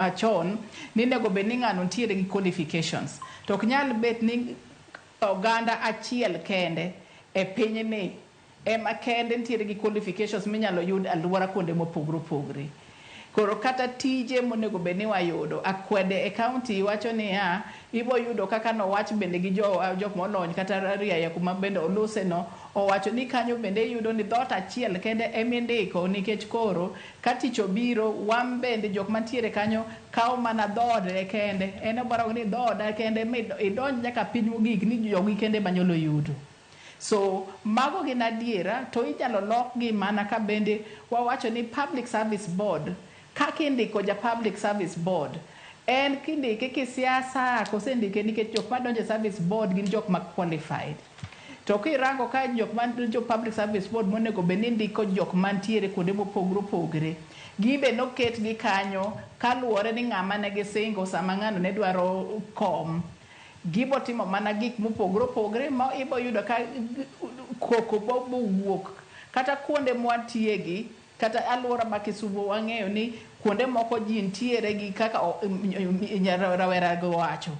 achon ni nego bed ni ng'ano ntiere gi qualifications to ok nyal bet ni oganda achiel kende e piny ni ema kende ntiere gi qualifications minyalo yud alwora kuonde mopogore opogore. Koro kata tije monego bed ni wayudo akwede e county wacho ni ibo yudo kaka no wach bende gi jok molony kata riaya kuma bende oluse no owacho ni kanyo bende yudo ni dhot achiel kende emindiko nikech koro ka tich obiro wan bende jok mantiere kanyo kawo mana dhode kende en obaro ni dhoda kende idonj nyaka piny mogik ni jogi kende manyalo yudo. So mago gin adiera to inyalo lokgi mana ka bende wawacho ni public service board kaka indiko ja public service board en kindike kisiasa kosendike nikech jok madonjo service board gin jok ma qualified to kirango ka jok madonjo public service board monego bed ni ndiko jok mantiere kuonde mopogore opogore gibe noket gi kanyo kaluwore ni ng'ama ne gisingo sama ng'ano ne dwaro kom gibo timo mana gik mopogore opogore ma ibo yudo ka koko bo wuok kata kuonde mwatiegi kata alwora ma Kisumo wang'eyo ni kuonde moko ji ntiere gi kaka rawera go wacho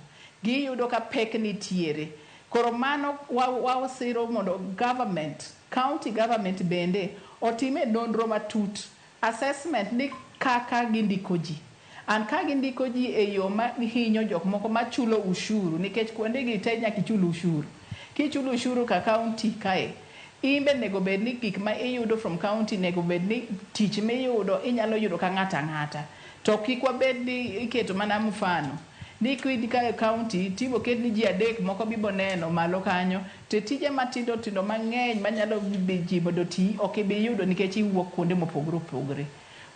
giyudo ka pek nitiere. Koro mano wasiro mondo government county government bende otime nonro matut assessment ni kaka gindiko ji an ka gindiko ji e yo ma hinyo jok moko machulo ushuru nikech kuonde gi te nyaka ichul ushuru kichulo ushuru ka county kae imbe nego bed ni gik ma iyudo from county nego bed ni tich miyudo inyalo yudo ka ng'ata to kik wabed ni iketo mana mfano ni kwidi ka county tibo ket ni ji adek moko bibo neno malo kanyo te tije matindo tindo mang'eny manyalo ji mondo ti ok ibi yudo nikech iwuok kuonde mopogore opogore.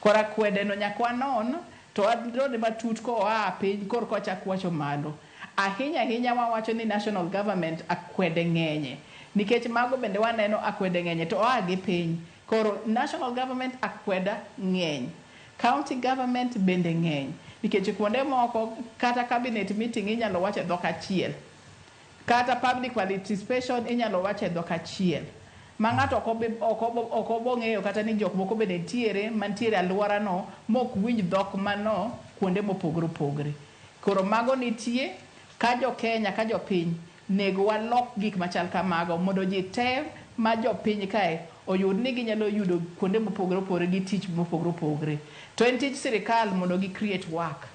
Kora kwede no nyakwa non to adrone matut ko piny kor kochak wacho malo ahinya wawacho ni national government akwede ng'enye nikech mago bende waneno akwede ng'enye to gi piny. Koro national government akweda ng'eny county government bende ng'eny nikech kuonde moko kata cabinet meeting inyalo wache dhok achiel kata public participation inyalo wache dhok achiel ma ng'ato ok obong'eyo kata ni jok moko bende ntiere mantiere alwora no mok winj dhok mano kuonde mopogore opogore. Koro mago nitie ka jo Kenya ka jo piny nego walok gik machal kamago mondo ji te ma jo piny kae oyud ni ginyalo yudo kuonde mopogore opogore gi tich mopogore opogore. To en tich sirikal mondo gi create work.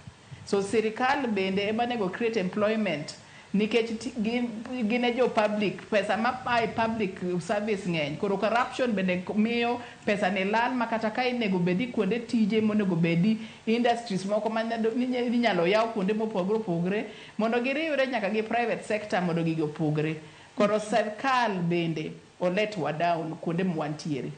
So sirikal bende ema nego create employment nikech gine jo public pesa ma public service ng'eny koro corruption bende miyo pesa ni lal makata ka inego bedi kuonde tije monego bedi industries moko minyalo yaw kuonde mopogore opogore mondo giriwre nyaka gi private sector mondo gigopogre. Koro sirikal bende olet wa down kuonde mwantiere.